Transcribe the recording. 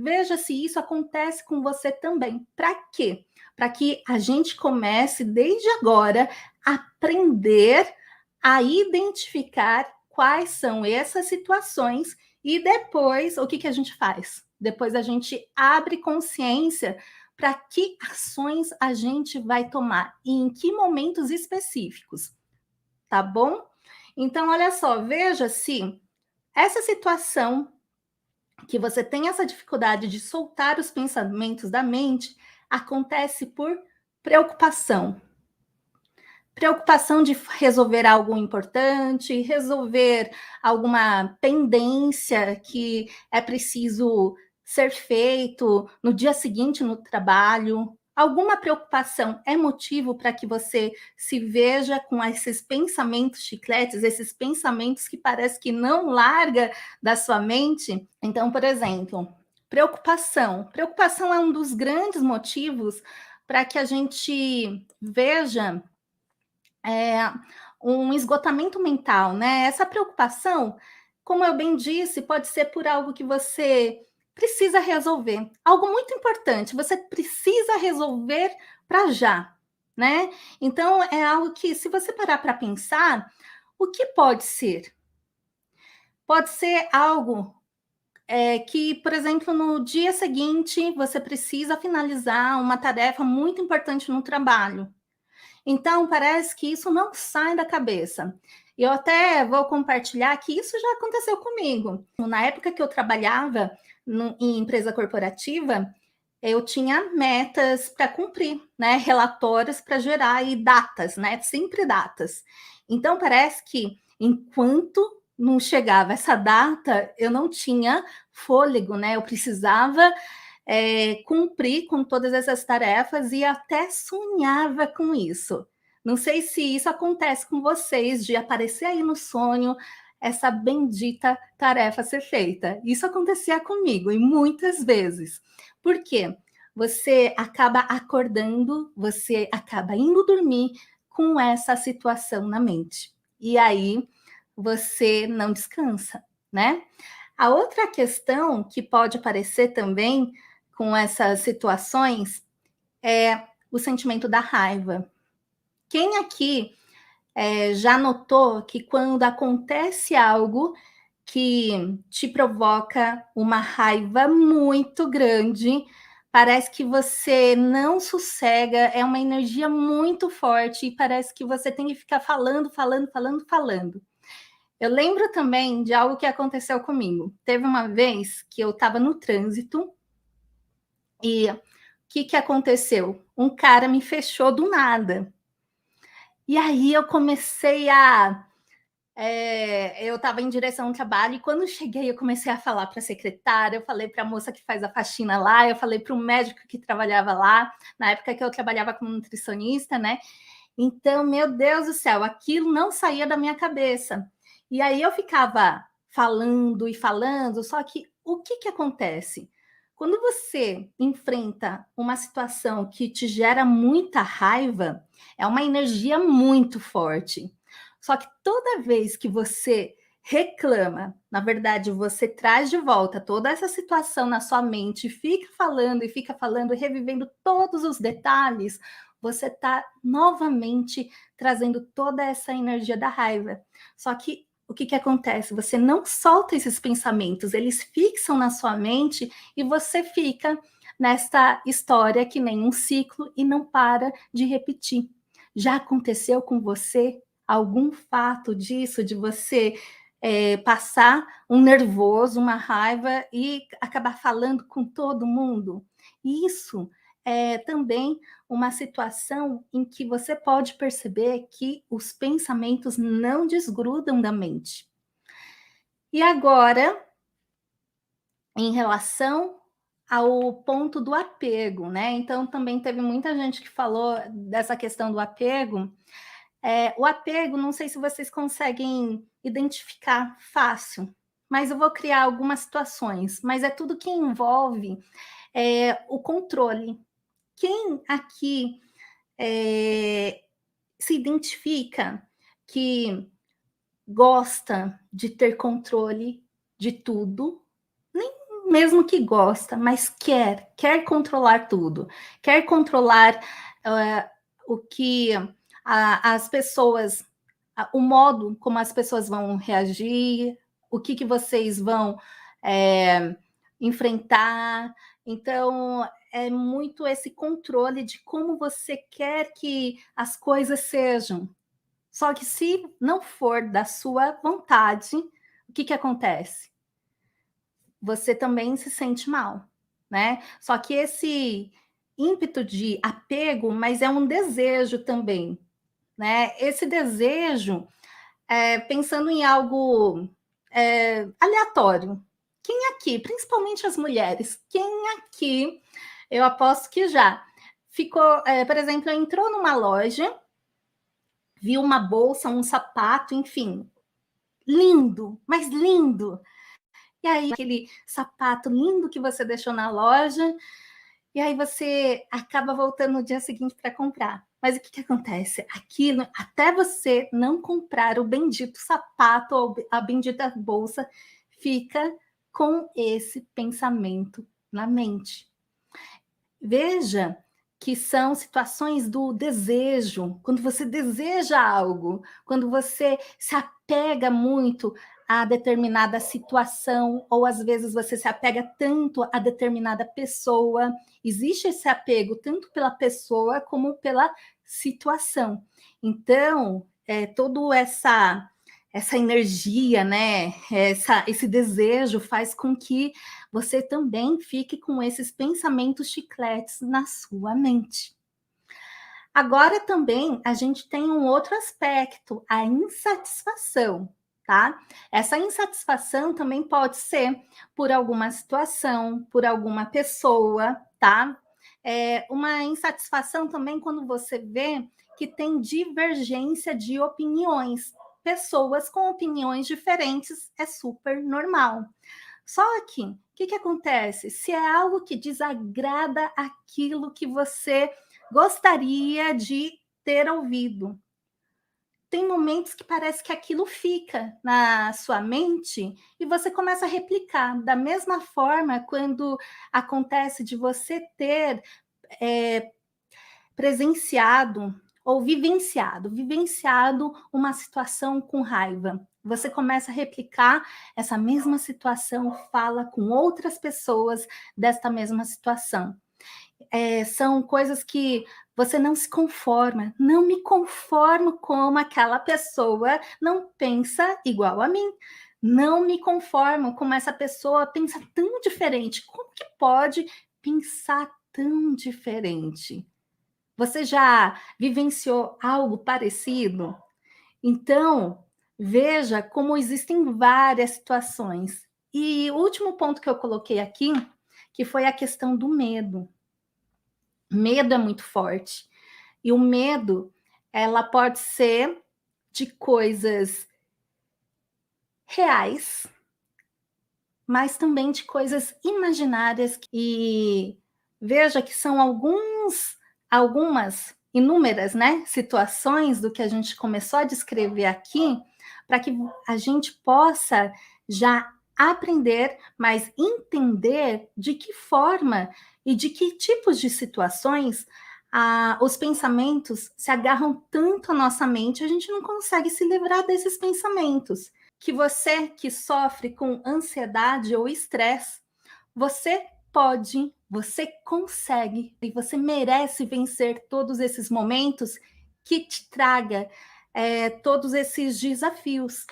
Veja se isso acontece com você também. Para quê? Para que a gente comece, desde agora, a aprender a identificar quais são essas situações e depois, o que a gente faz? Depois a gente abre consciência para que ações a gente vai tomar e em que momentos específicos, tá bom? Então, olha só, veja se essa situação que você tem essa dificuldade de soltar os pensamentos da mente acontece por preocupação. Preocupação de resolver algo importante, resolver alguma pendência que é preciso ser feito no dia seguinte no trabalho. Alguma preocupação é motivo para que você se veja com esses pensamentos chicletes, esses pensamentos que parece que não larga da sua mente? Então, por exemplo, preocupação. Preocupação é um dos grandes motivos para que a gente veja um esgotamento mental, né? Essa preocupação, como eu bem disse, pode ser por algo que você precisa resolver, algo muito importante, você precisa resolver para já, né? Então é algo que, se você parar para pensar, o que pode ser? Pode ser algo que, por exemplo, no dia seguinte você precisa finalizar uma tarefa muito importante no trabalho. Então, parece que isso não sai da cabeça. Eu até vou compartilhar que isso já aconteceu comigo. Na época que eu trabalhava em empresa corporativa, eu tinha metas para cumprir, né? Relatórios para gerar e datas, né? Sempre datas. Então, parece que enquanto não chegava essa data, eu não tinha fôlego, né? Eu precisava cumprir com todas essas tarefas e até sonhava com isso. Não sei se isso acontece com vocês, de aparecer aí no sonho essa bendita tarefa ser feita. Isso acontecia comigo e muitas vezes. Por quê? Você acaba acordando, você acaba indo dormir com essa situação na mente. E aí você não descansa, né? A outra questão que pode aparecer também com essas situações é o sentimento da raiva. Quem aqui já notou que quando acontece algo que te provoca uma raiva muito grande, parece que você não sossega, é uma energia muito forte e parece que você tem que ficar falando, falando, falando, falando. Eu lembro também de algo que aconteceu comigo. Teve uma vez que eu estava no trânsito e o que aconteceu? Um cara me fechou do nada. E aí eu comecei a. Eu estava em direção ao trabalho e quando cheguei eu comecei a falar para a secretária, eu falei para a moça que faz a faxina lá, eu falei para o médico que trabalhava lá, na época que eu trabalhava como nutricionista, né? Então, meu Deus do céu, aquilo não saía da minha cabeça. E aí eu ficava falando e falando, só que o que acontece? Quando você enfrenta uma situação que te gera muita raiva, é uma energia muito forte. Só que toda vez que você reclama, na verdade, você traz de volta toda essa situação na sua mente, e fica falando, revivendo todos os detalhes, você está novamente trazendo toda essa energia da raiva. Só que o que acontece? Você não solta esses pensamentos, eles fixam na sua mente e você fica nesta história que nem um ciclo e não para de repetir. Já aconteceu com você algum fato disso, de você passar um nervoso, uma raiva e acabar falando com todo mundo? Isso é também uma situação em que você pode perceber que os pensamentos não desgrudam da mente. E agora, em relação ao ponto do apego, né? Então, também teve muita gente que falou dessa questão do apego. O apego, não sei se vocês conseguem identificar fácil, mas eu vou criar algumas situações, mas é tudo que envolve o controle. Quem aqui se identifica que gosta de ter controle de tudo? mesmo que gosta, mas quer controlar tudo, quer controlar o que as pessoas, o modo como as pessoas vão reagir, o que vocês vão é, enfrentar. Então, é muito esse controle de como você quer que as coisas sejam. Só que se não for da sua vontade, o que acontece? Você também se sente mal, né? Só que esse ímpeto de apego, mas é um desejo também, né? Esse desejo, pensando em algo aleatório. Quem aqui, principalmente as mulheres, quem aqui, eu aposto que já ficou, por exemplo, entrou numa loja, viu uma bolsa, um sapato, enfim, lindo, mas lindo. E aí, aquele sapato lindo que você deixou na loja, e aí você acaba voltando no dia seguinte para comprar. Mas o que acontece? Aquilo, até você não comprar o bendito sapato ou a bendita bolsa, fica com esse pensamento na mente. Veja que são situações do desejo, quando você deseja algo, quando você se apega muito a determinada situação, ou às vezes você se apega tanto a determinada pessoa. Existe esse apego tanto pela pessoa como pela situação. Então, toda essa energia, né? Esse desejo faz com que você também fique com esses pensamentos chicletes na sua mente. Agora também a gente tem um outro aspecto, a insatisfação, tá? Essa insatisfação também pode ser por alguma situação, por alguma pessoa, tá? Uma insatisfação também quando você vê que tem divergência de opiniões. Pessoas com opiniões diferentes é super normal. Só que, o que acontece? Se é algo que desagrada aquilo que você gostaria de ter ouvido, tem momentos que parece que aquilo fica na sua mente e você começa a replicar. Da mesma forma, quando acontece de você ter presenciado ou vivenciado uma situação com raiva. Você começa a replicar essa mesma situação, fala com outras pessoas desta mesma situação. São coisas que você não se conforma. Não me conformo como aquela pessoa não pensa igual a mim. Não me conformo como essa pessoa pensa tão diferente. Como que pode pensar tão diferente? Você já vivenciou algo parecido? Então, veja como existem várias situações. E o último ponto que eu coloquei aqui, que foi a questão do medo. Medo é muito forte. E o medo, ela pode ser de coisas reais, mas também de coisas imaginárias. E veja que são algumas, inúmeras, né, situações do que a gente começou a descrever aqui, para que a gente possa já aprender, mas entender de que forma e de que tipos de situações os pensamentos se agarram tanto à nossa mente, a gente não consegue se livrar desses pensamentos. Que você que sofre com ansiedade ou estresse, você pode, você consegue e você merece vencer todos esses momentos que te traga todos esses desafios.